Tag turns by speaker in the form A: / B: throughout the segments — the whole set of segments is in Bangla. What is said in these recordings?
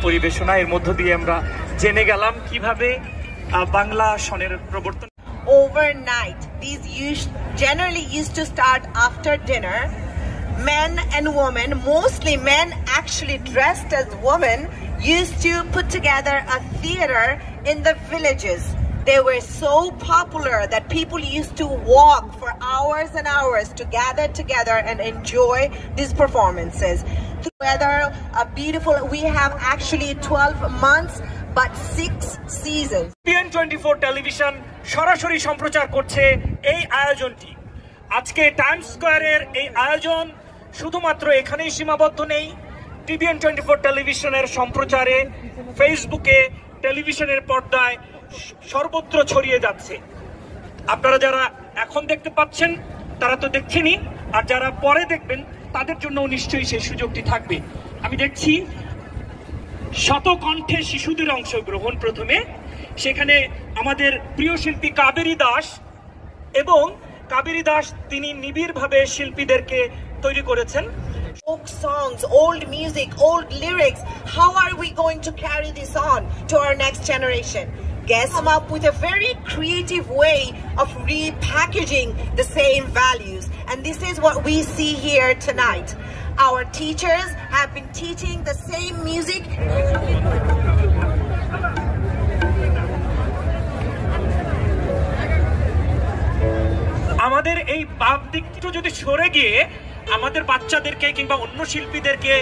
A: পরিবেশনা এর মধ্য দিয়ে আমরা জেনে গেলাম কিভাবে বাংলা সনের প্রবর্তন।
B: Overnight, these generally used to start after dinner. Men and women, mostly men actually dressed as women, used to put together a theater in the villages. They were so popular that people used to walk for hours and hours to gather together and enjoy these performances. Whether a beautiful, we have actually 12 months but 6 seasons.
A: TVN24 television সরাসরি সম্প্রচার করছে এই আয়োজনটি। আজকে টাইমস স্কয়ারের এই আয়োজন শুধুমাত্র এখানেই সীমাবদ্ধ নেই। TVN24 টেলিভিশনের সম্প্রচারে ফেসবুকে, টেলিভিশনের পর্দায় সর্বত্র ছড়িয়ে যাচ্ছে। আপনারা যারা এখন দেখতে পাচ্ছেন তারা তো দেখছেনই, আর যারা পরে দেখবেন তাদের জন্য নিশ্চয়ই সেই সুযোগটি থাকবে। আমি দেখছি শতকণ্ঠে শিশুদের অংশগ্রহণ প্রথমে, সেখানে আমাদের প্রিয় শিল্পী কাবেরী দাস, এবং কাবেরী দাস তিনি নিবিড়ভাবে শিল্পীদেরকে তৈরি করেছেন।
B: Folk songs, old music, old lyrics, how are we going to carry this on to our next generation? Guests come up with a very creative way of repackaging the same values, and this is what we see here tonight. Our teachers have been teaching the same music.
A: আমাদের এই বাম দিকটা যদি সরে গিয়ে আমাদের বাচ্চাদেরকে কিংবা অন্য শিল্পীদেরকে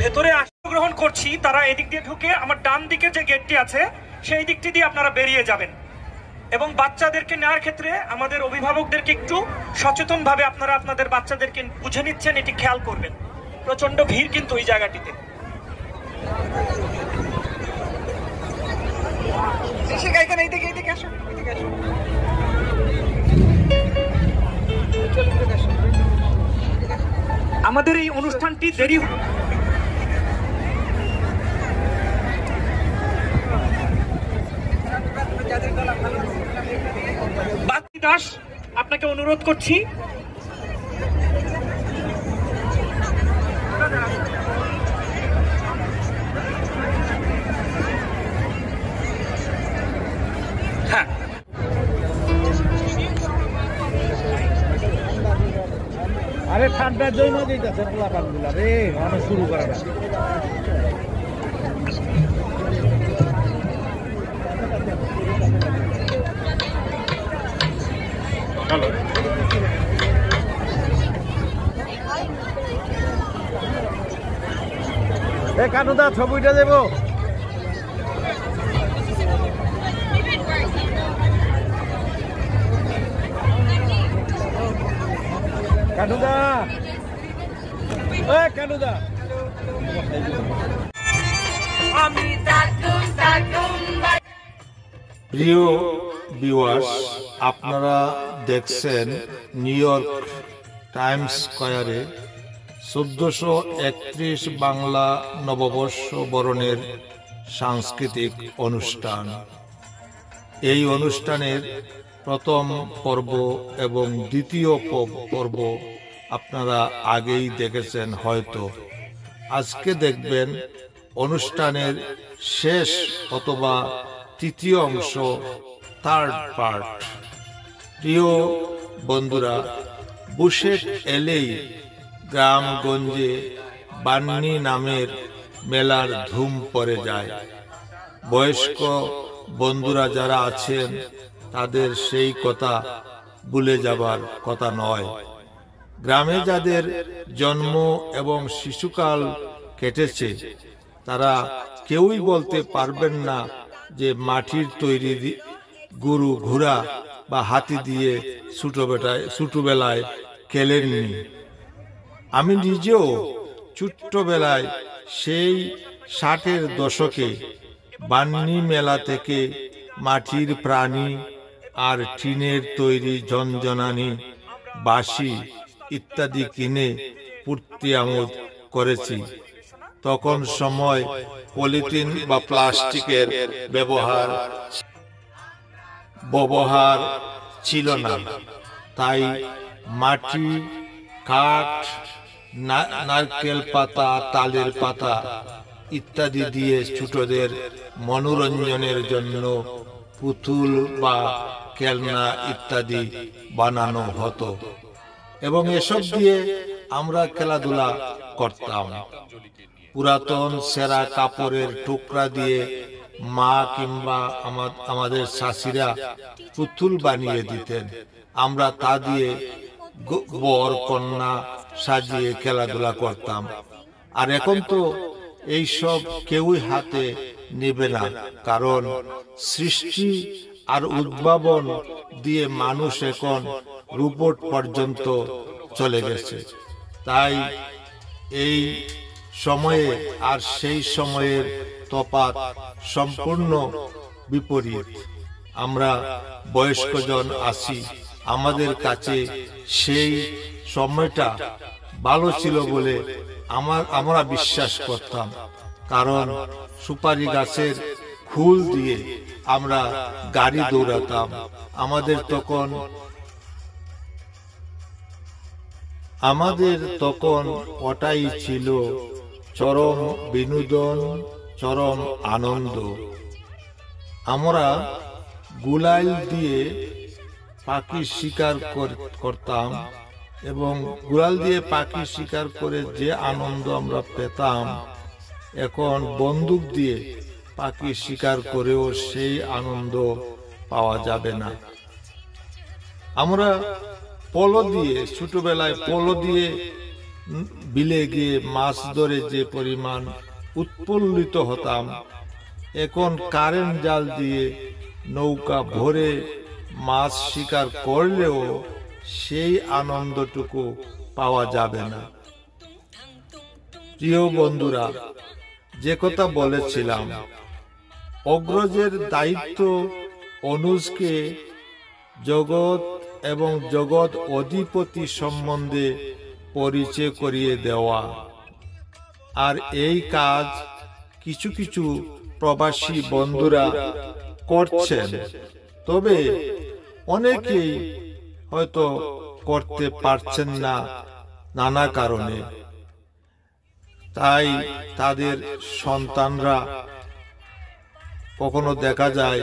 A: ভেতরে অংশগ্রহণ করছি, তারা এদিক দিয়ে ঢুকে আমার ডান দিকে যে গেটটি আছে সেই দিকটি দিয়ে আপনারা বেরিয়ে যাবেন। এবং বাচ্চাদেরকে নেওয়ার ক্ষেত্রে আমাদের অভিভাবকদেরকে একটু সচেতনভাবে আপনারা আপনাদের বাচ্চাদেরকে বুঝে নিচ্ছেন, এটি খেয়াল করবেন। প্রচন্ড ভিড় কিন্তু ওই জায়গাটিতে। আমাদের এই অনুষ্ঠানটি দেরি বাতি দাস, আপনাকে অনুরোধ করছি হ্যাঁ।
C: আরে ঠান্ডার জন্য দিতেছে পোলাপানগুলা রে, মানুষ শুরু করে না। এ কানুদা ছবিটা দেবো। কানুদা, কানুদা
D: প্রিয় ভিউয়ার্স, আপনারা দেখছেন নিউ ইয়র্ক টাইমস স্কয়ারে 1431 বাংলা নববর্ষ বরণের সাংস্কৃতিক অনুষ্ঠান। এই অনুষ্ঠানের প্রথম পর্ব এবং দ্বিতীয় পর্ব আপনারা আগেই দেখেছেন হয়তো। আজকে দেখবেন অনুষ্ঠানের শেষ অথবা তৃতীয় অংশ, থার্ড পার্ট। প্রিয় বন্ধুরা, বুশেট এলেই গ্রামগঞ্জে বান্নি নামের মেলার ধুম পড়ে যায়। বয়স্ক বন্ধুরা যারা আছেন তাদের সেই কথা ভুলে যাবার কথা নয়। গ্রামে যাদের জন্ম এবং শিশুকাল কেটেছে তারা কেউই বলতে পারবেন না যে মাটির তৈরি গরু, ঘোড়া বা হাতি দিয়ে ছোটবেলায় খেলেননি। আমি নিজেও ছোট্টবেলায় সেই 60-এর দশকে বান্নি মেলা থেকে মাটির প্রাণী আর টিনের তৈরি ঝনঝনানি, বাঁশি ইত্যাদি কিনে ফুর্তি আমোদ করেছি। তখন সময় পলিথিন বা প্লাস্টিকের ব্যবহার ছিল না, তাই মাটি কাঠ, নারকেল পাতা, তালের পাতা ইত্যাদি দিয়ে ছোটদের মনোরঞ্জনের জন্য পুতুল বা খেলনা ইত্যাদি বানানো হতো এবং এসব দিয়ে আমরা খেলাধুলা করতাম। পুরাতন সেরা কাপড়ের টুকরা দিয়ে মা কিংবা আমাদের শাশুড়িরা পুতুল বানিয়ে দিতেন। আমরা তা দিয়ে বর কন্যা সাজিয়ে খেলাধুলা করতাম। আর এখন তো এইসব কেউই হাতে নেবে না, কারণ সৃষ্টি আর উদ্ভাবন দিয়ে মানুষ এখন রোবট পর্যন্ত চলে গেছে। তাই এই সময়ে আর সেই সময়ের তফাৎ সম্পূর্ণ বিপরীত। আমরা বয়স্কজন আছি, আমাদের কাছে সেই সময়টা ভালো ছিল বলে আমরা বিশ্বাস করতাম, কারণ সুপারি গাছের ফুল দিয়ে আমরা গাড়ি দৌড়াতাম। আমাদের তখন ওটাই ছিল চরম বিনোদন, চরম আনন্দ। আমরা গুলাইল দিয়ে পাখি শিকার করতাম এবং গুলাল দিয়ে পাখি শিকার করে যে আনন্দ আমরা পেতাম, এখন বন্দুক দিয়ে পাখি শিকার করেও সেই আনন্দ পাওয়া যাবে না। আমরা ছোটবেলায় পলো দিয়ে বিলে গিয়ে মাছ ধরে যে পরিমাণ উৎফুল্লিত হতাম, এখন কারেন্ট জাল দিয়ে নৌকা ভরে মাছ শিকার করলেও সেই আনন্দটুকু পাওয়া যাবে না। প্রিয় বন্ধুরা, যে কথা বলেছিলাম, অগ্রজের দায়িত্ব অনুজকে জগৎ এবং জগৎ অধিপতি সম্বন্ধে পরিচয় করিয়ে দেওয়া। আর এই কাজ কিছু কিছু প্রবাসী বন্ধুরা করছেন, তবে অনেকেই হয়তো করতে পারছেন না নানা কারণে। তাই তাদের সন্তানরা কখনো দেখা যায়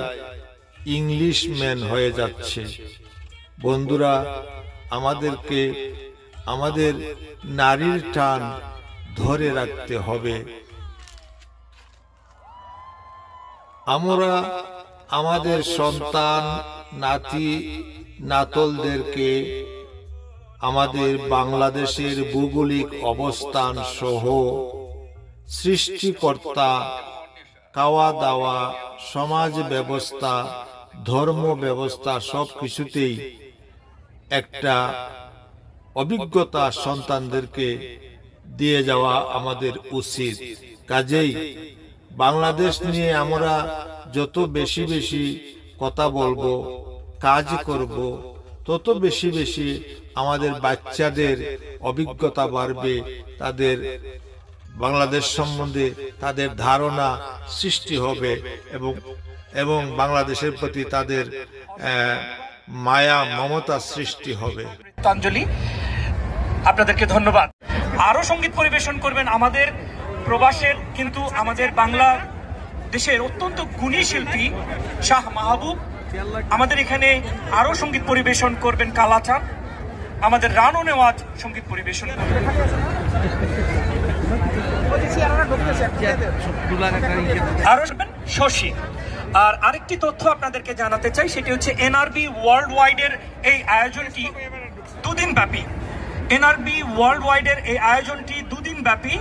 D: ইংলিশম্যান হয়ে যাচ্ছে। বন্ধুরা, আমাদেরকে আমাদের নারীর টান ধরে রাখতে হবে। আমরা আমাদের সন্তান, নাতি নাতলদেরকে আমাদের বাংলাদেশের ভৌগোলিক অবস্থান সহ সৃষ্টিকর্তা, খাওয়া দাওয়া, সমাজ ব্যবস্থা, ধর্ম ব্যবস্থা সবকিছুতেই একটা অভিজ্ঞতা সন্তানদেরকে দিয়ে যাওয়া আমাদের উচিত। কাজেই বাংলাদেশ নিয়ে আমরা যত বেশি বেশি কথা বলবো, কাজ করব, তত বেশি বেশি আমাদের বাচ্চাদের অভিজ্ঞতা বাড়বে, তাদের বাংলাদেশ সম্বন্ধে তাদের ধারণা সৃষ্টি হবে এবং বাংলাদেশের প্রতি তাদের মায়া মমতা সৃষ্টি হবে।
A: গীতাঞ্জলি, আপনাদেরকে ধন্যবাদ। আরো সঙ্গীত পরিবেশন করবেন আমাদের প্রবাসের কিন্তু আমাদের বাংলাদেশের অত্যন্ত গুণী শিল্পী শাহ মাহবুব। আমাদের এখানে আরো সঙ্গীত পরিবেশন করবেন কালাচাঁদ, আমাদের রানু নেওয়াজ সঙ্গীত পরিবেশন করবেন। আরো শশী। আর আরেকটি তথ্য আপনাদেরকে জানাতে চাই, সেটি হচ্ছে এনআরবি ওয়ার্ল্ড ওয়াইডের এই আয়োজনটি দুদিন ব্যাপী। এনআরবি ওয়ার্ল্ড ওয়াইডের এই আয়োজনটি দুদিন ব্যাপী।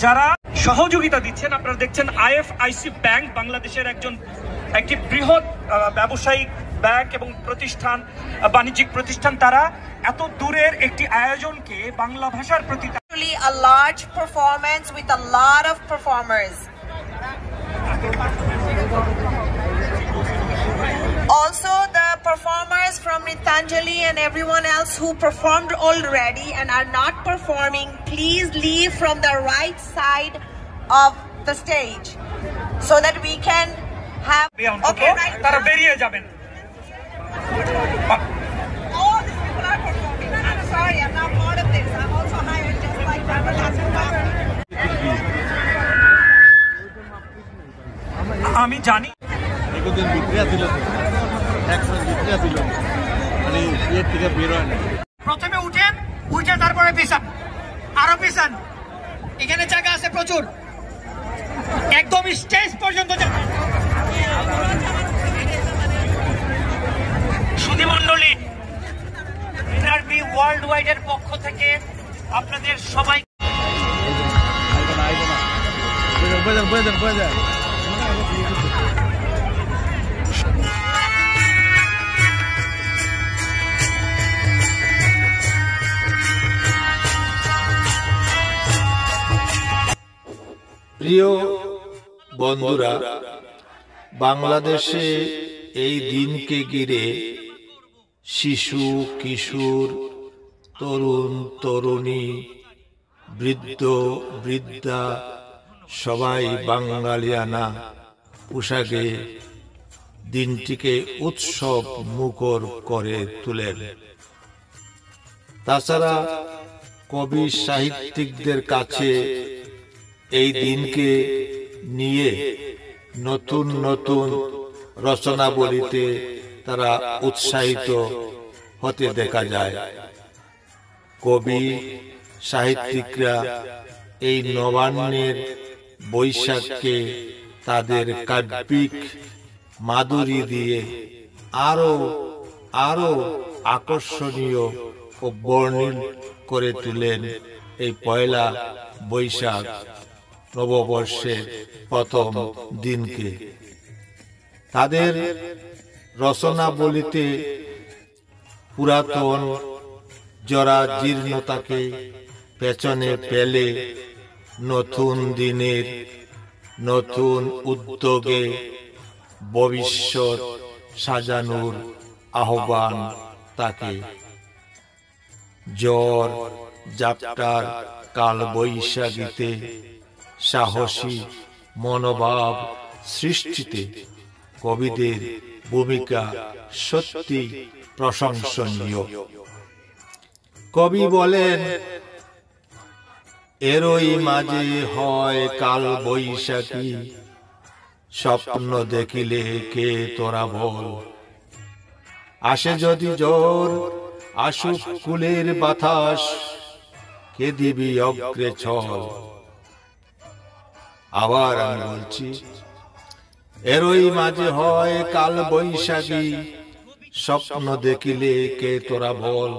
A: যারা সহযোগিতা দিচ্ছেন, আপনারা দেখছেন আইএফআইসি ব্যাংক, বাংলাদেশের একটি বৃহৎ ব্যবসায়িক ব্যাংক এবং প্রতিষ্ঠান, বাণিজ্যিক প্রতিষ্ঠান। তারা এত দূরের একটি আয়োজনকে বাংলা ভাষার প্রতি
B: A large performance with a lot of performers. Also, the performers from Githanjali and everyone else who performed already and are not performing, please leave from the right side of the stage so that we can have. Okay, right.
A: তারা বেরিয়ে যাবেন।
B: All these people are performing. I'm sorry, I'm not part of this.
A: আমি জানি
C: এতদিন ভিতরে ছিল, এক মাস ভিতরে ছিল, মানে বিয়ের থেকে বের হয় না।
E: প্রথমে উঠে তারপরে পিছান, আরো পিছান, এখানে জায়গা আছে প্রচুর, একদম স্টেজ পর্যন্ত।
A: সুধীমণ্ডলী, এনআরবি ওয়ার্ল্ড ওয়াইড এর পক্ষ থেকে আপনাদের সবাই
D: প্রিয় বন্ধুরা, বাংলাদেশে এই দিনকে ঘিরে শিশু, কিশোর, তরুণ, তরুণী, বৃদ্ধ, বৃদ্ধা সবাই বাঙালিয়ানা পোশাকে দিনটিকে উৎসব মুখর করে তোলেন। তাছাড়া কবি সাহিত্যিকদের কাছে এই দিনকে নিয়ে নতুন নতুন রচনাবলিতে তারা উৎসাহিত হতে দেখা যায়। কবি সাহিত্যিকরা এই নবান্নের বৈশাখকে তাদের কাব্যিক মাধুরী দিয়ে আরো আরো আকর্ষণীয় ও বর্ণিল করে তুলেন এই পয়লা বৈশাখ নববর্ষের প্রথম দিনকে। তাদের রচনাবলিতে পুরাতন জরা জীর্ণতাকে পেছনে ফেলে নতুন দিনের নতুন উদ্যোগে ভবিষ্যৎ সাজানোর আহ্বান তাকে। ঝড় ঝাপটার কাল বৈশাখীতে সাহসী মনোভাব সৃষ্টিতে কবিদের ভূমিকা সত্যি প্রশংসনীয়। কবি বলেন, এরই মাঝে হয় কাল বৈশাখী, স্বপ্ন দেখিলে কে তোরা বল। আসে যদি জ্বর, আসুক কুলের বাতাস, কে দিবি অগ্রে ছল। আবার আমি বলছি, এরই মাঝে হয় কাল বৈশাখী, স্বপ্ন দেখিলে কে তোরা বল।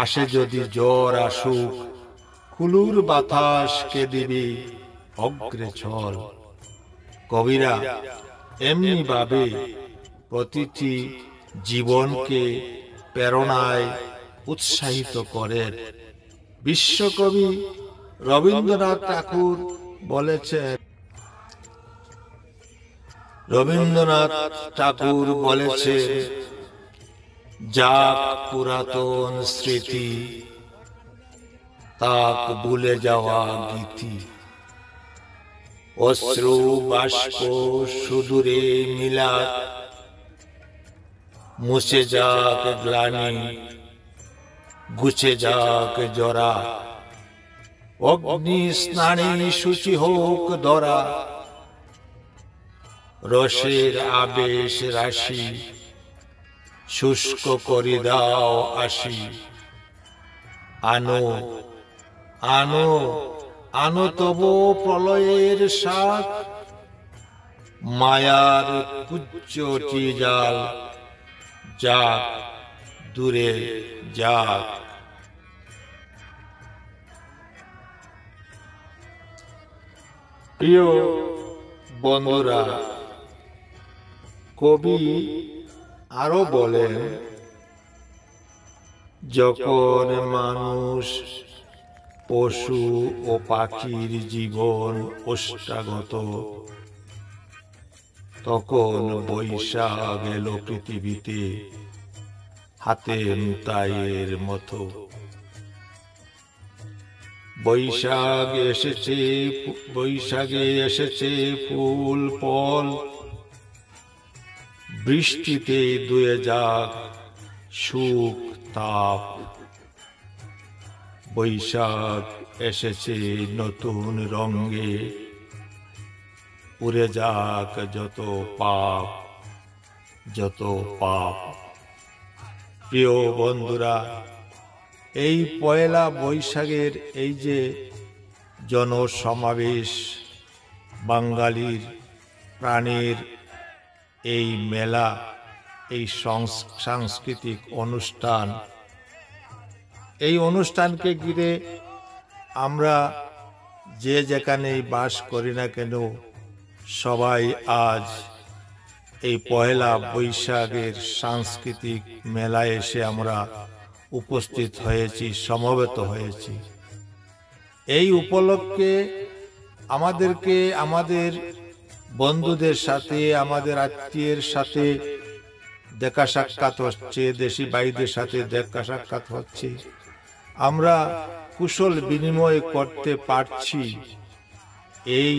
D: আসে যদি জ্বর, আসুক কুলুর বাতাস, কে দিবি অগ্রে ছল। কবিরা এমনি ভাবে প্রতিটি জীবনকে প্রেরণায় উৎসাহিত করেন। বিশ্বকবি রবীন্দ্রনাথ ঠাকুর বলেছেন, যাক পুরাতন স্মৃতি, তাক ভুলে যাওয়া গীতি। অশ্রু বাষ্প সুদূরে মিলাত, মুছে যাক গ্লানি, গুছে যাক জরা। অগ্নি স্নানে শুচি হোক ধরা, রসের আবেশ রাশি, শুষ্ক করি দাও আসি। আনো আনো আনো তব প্রলয়ের শাক, মায়ার কুচ্চটি জাল, যাক দূরে যাক। প্রিয় বন্ধুরা, কবি আরো বলেন, যখন মানুষ, পশু ও পাখির জীবন ওষ্ঠাগত, তখন বৈশাখ এলো পৃথিবীতে হাতে মুতায়ের মতো। বৈশাখে এসেছে ফুল ফল, বৃষ্টিতে ধুয়ে যাক সুখ তাপ। বৈশাখ এসেছে নতুন রঙে, উড়ে যাক যত পাপ, যত পাপ। প্রিয় বন্ধুরা, এই পয়লা বৈশাখের এই যে জনসমাবেশ, বাঙালির প্রাণের এই মেলা, এই সাংস্কৃতিক অনুষ্ঠান, এই অনুষ্ঠানকে ঘিরে আমরা যে যেখানেই বাস করি না কেন, সবাই আজ এই পয়লা বৈশাখের সাংস্কৃতিক মেলায় এসে আমরা উপস্থিত হয়েছি, সমবেত হয়েছি। এই উপলক্ষে আমাদেরকে আমাদের বন্ধুদের সাথে, আমাদের আত্মীয়ের সাথে দেখা সাক্ষাৎ হচ্ছে, দেশি ভাইদের সাথে দেখা সাক্ষাৎ হচ্ছে, আমরা কুশল বিনিময় করতে পারছি। এই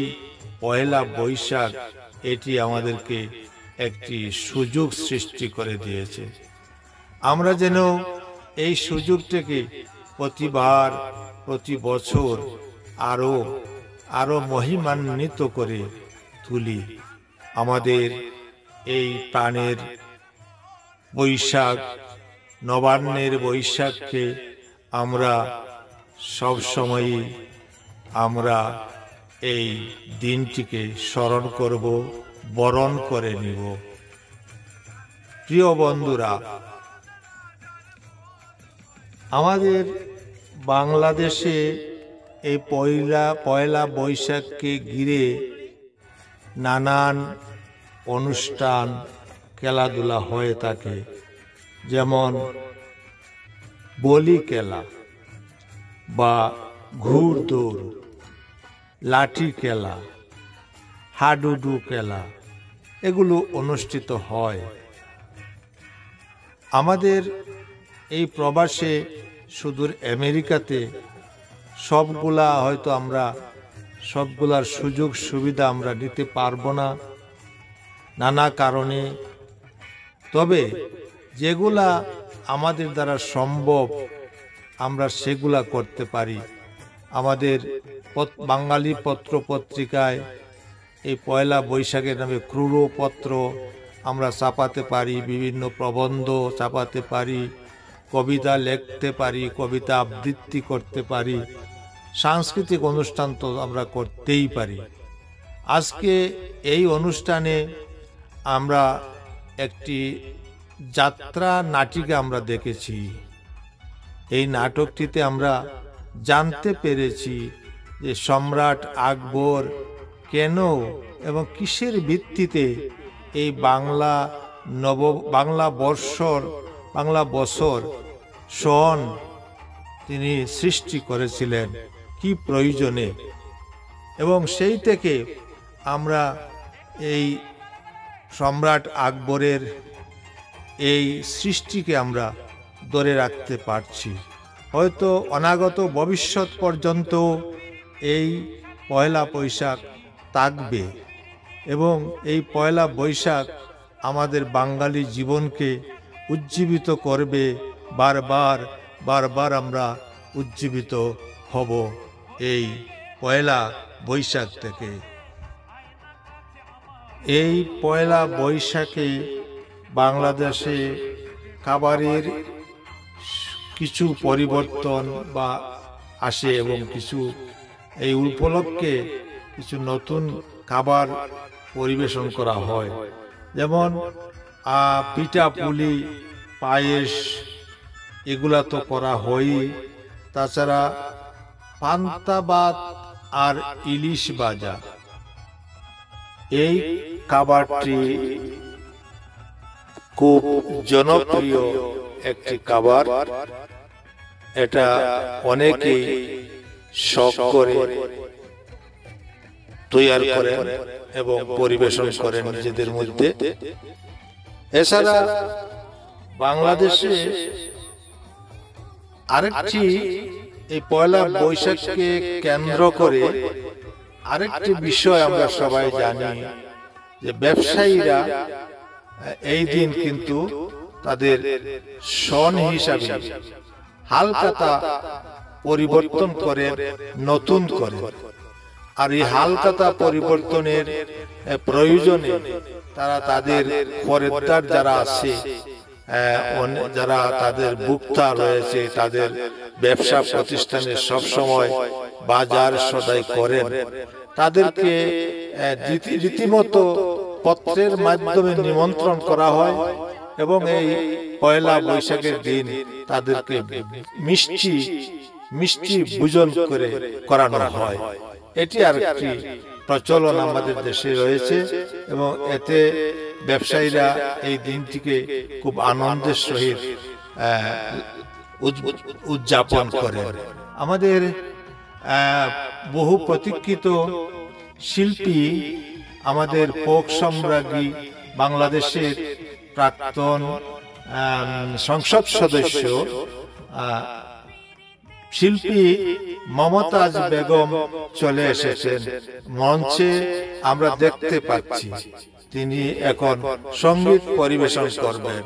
D: পয়লা বৈশাখ এটি আমাদেরকে একটি সুযোগ সৃষ্টি করে দিয়েছে। আমরা যেন এই সুযোগটাকে প্রতিবার, প্রতি বছর আরো মহিমান্বিত করে তুলি। আমাদের এই প্রাণের বৈশাখ, নবান্নের বৈশাখকে আমরা সবসময়ই আমরা এই দিনটিকে স্মরণ করব, বরণ করে নিব। প্রিয় বন্ধুরা, আমাদের বাংলাদেশে এই পয়লা বৈশাখকে ঘিরে নানান অনুষ্ঠান, খেলাধুলা হয়ে থাকে। যেমন বলি খেলা বা ঘুড়দৌড়, লাঠি খেলা, হাডুডু খেলা, এগুলো অনুষ্ঠিত হয়। আমাদের এই প্রবাসে সুদূর আমেরিকাতে সবগুলার সুযোগ সুবিধা আমরা নিতে পারবো না নানা কারণে। তবে যেগুলা আমাদের দ্বারা সম্ভব আমরা সেগুলা করতে পারি। আমাদের বাঙালি পত্র পত্রিকায় এই পয়লা বৈশাখের নামে ক্রুড়পত্র আমরা ছাপাতে পারি, বিভিন্ন প্রবন্ধ ছাপাতে পারি, কবিতা লিখতে পারি, কবিতা আবৃত্তি করতে পারি, সাংস্কৃতিক অনুষ্ঠান তো আমরা করতেই পারি। আজকে এই অনুষ্ঠানে আমরা একটি যাত্রা নাটিকা আমরা দেখেছি। এই নাটকটিতে আমরা জানতে পেরেছি যে সম্রাট আকবর কেন এবং কিসের ভিত্তিতে এই বাংলা বছর সন তিনি সৃষ্টি করেছিলেন, কি প্রয়োজনে, এবং সেই থেকে আমরা এই সম্রাট আকবরের এই সৃষ্টিকে আমরা ধরে রাখতে পারছি। হয়তো অনাগত ভবিষ্যৎ পর্যন্ত এই পয়লা বৈশাখ থাকবে এবং এই পয়লা বৈশাখ আমাদের বাঙালি জীবনকে উজ্জীবিত করবে। বারবার আমরা উজ্জীবিত হব এই পয়লা বৈশাখ থেকে। এই পয়লা বৈশাখে বাংলাদেশে খাবারের কিছু পরিবর্তন বা আসে এবং এই উপলক্ষে কিছু নতুন খাবার পরিবেশন করা হয়। যেমন পিঠা পুলি, পায়েস, এগুলা তো করা হয়ই। তাছাড়া পান্তা ভাত আর ইলিশ ভাজা, এই খাবারটি খুব জনপ্রিয় একটি খাবার। এটা অনেকেই শখ করে তৈরি করেন এবং পরিবেশন করেন নিজেদের মধ্যে। এছাড়া বাংলাদেশে আরেকটি এই পয়লা বৈশাখকে কেন্দ্র করে আরেকটি বিষয় আমরা সবাই জানি যে ব্যবসায়ীরা এই দিন কিন্তু তাদের সন হিসাবে হালখাতা পরিবর্তন করে নতুন করে। আর এই হালখাতা পরিবর্তনের প্রয়োজনে তারা তাদের খরিদ্দার যারা আছে, যারা তাদের ভোক্তা রয়েছে, তাদের ব্যবসা প্রতিষ্ঠানে সবসময় বাজার সদাই করেন, তাদেরকে রীতিমতো পত্রের মাধ্যমে নিমন্ত্রণ করা হয় এবং এই পয়লা বৈশাখের দিন তাদেরকে মিষ্টি ভোজন করে করানো হয়। এটি আর একটি প্রচলন আমাদের দেশে রয়েছে এবং এতে ব্যবসায়ীরা এই দিনটিকে খুব আনন্দের সহিত উদযাপন করে। আমাদের বহু প্রতীক্ষিত শিল্পী, আমাদের ফোক সম্রাজ্ঞী, বাংলাদেশের প্রাক্তন সংসদ সদস্য শিল্পী মমতাজ বেগম চলে এসেছেন মঞ্চে, আমরা দেখতে পাচ্ছি তিনি এখন সঙ্গীত পরিবেশন করবেন।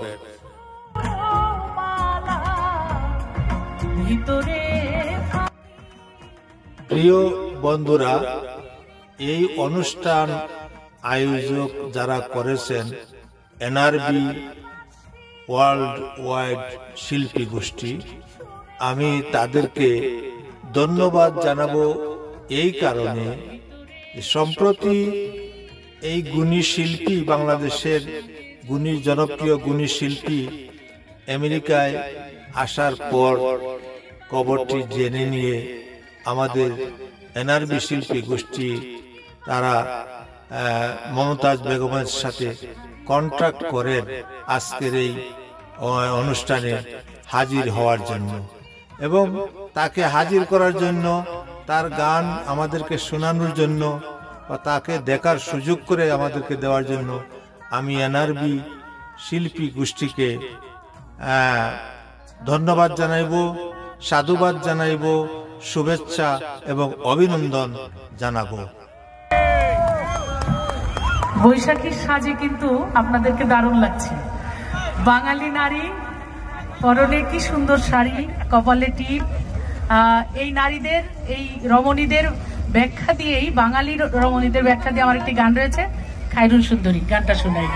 D: প্রিয় বন্ধুরা, এই অনুষ্ঠান আয়োজক যারা করেছেন এনআরবি ওয়ার্ল্ড ওয়াইড শিল্পী গোষ্ঠী, আমি তাদেরকে ধন্যবাদ জানাবো এই কারণে, সম্প্রতি এই গুণী শিল্পী, বাংলাদেশের জনপ্রিয় গুণী শিল্পী আমেরিকায় আসার পর খবরটি জেনে নিয়ে আমাদের এনআরবি শিল্পী গোষ্ঠী তারা মমতাজ বেগমের সাথে কন্ট্রাক্ট করেন আজকের এই অনুষ্ঠানে হাজির হওয়ার জন্য, এবং তাকে হাজির করার জন্য, তার গান আমাদেরকে শোনানোর জন্য বা তাকে দেখার সুযোগ করে আমাদেরকে দেওয়ার জন্য আমি এনআরবি শিল্পী গোষ্ঠীকে ধন্যবাদ জানাইব, সাধুবাদ জানাইব, শুভেচ্ছা এবং অভিনন্দন জানাবো।
F: বৈশাখীর সাজে কিন্তু আপনাদেরকে দারুণ লাগছে। বাঙালি নারী, পরনে কি সুন্দর শাড়ি, কপালে টিপ। এই নারীদের, এই রমণীদের ব্যাখ্যা দিয়েই, বাঙালি রমণীদের ব্যাখ্যা দিয়ে আমার একটি গান রয়েছে, খায়রুল সুন্দরী, গানটা শোনাই।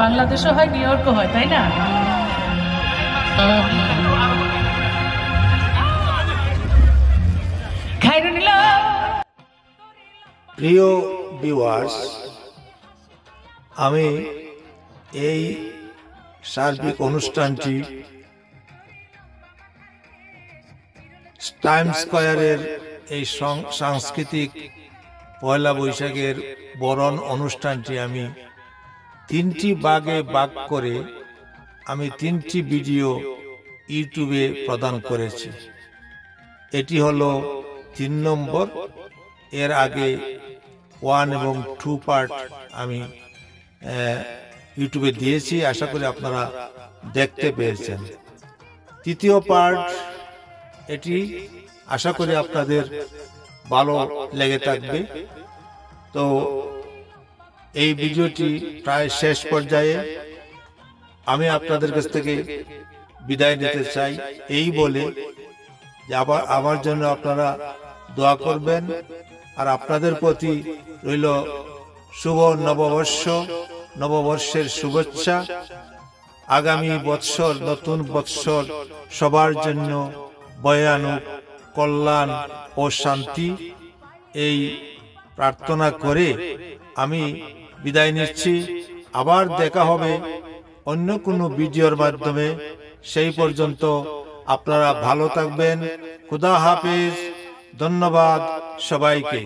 F: বাংলাদেশও হয়, নিউ ইয়র্কও হয়, তাই না?
D: প্রিয় ভিউয়ার্স, আমি এই সার্বিক অনুষ্ঠানটি টাইমস স্কয়ারের এই সাংস্কৃতিক পয়লা বৈশাখের বরণ অনুষ্ঠানটি আমি 3টি ভাগে ভাগ করে আমি 3টি ভিডিও ইউটিউবে প্রদান করেছি। এটি হলো 3 নম্বর। এর আগে 1 এবং 2 পার্ট আমি ইউটিউবে দিয়েছি, আশা করি আপনারা দেখতে পেয়েছেন। 3য় পার্ট, এটি আশা করি আপনাদের ভালো লেগে থাকবে। তো এই ভিডিওটি প্রায় শেষ পর্যায়ে, আমি আপনাদের কাছ থেকে বিদায় নিতে চাই এই বলে যে আবার আমার জন্য আপনারা দোয়া করবেন, আর আপনাদের প্রতি রইল শুভ নববর্ষ, নববর্ষের শুভেচ্ছা। আগামী বৎসর, নতুন বৎসর সবার জন্য বয়ে আনুক কল্যাণ ও শান্তি, এই প্রার্থনা করে আমি বিদায় নিচ্ছি। আবার দেখা হবে অন্য কোনো ভিডিওর মাধ্যমে। সেই পর্যন্ত আপনারা ভালো থাকবেন। খুদা হাফেজ। ধন্যবাদ সবাইকে।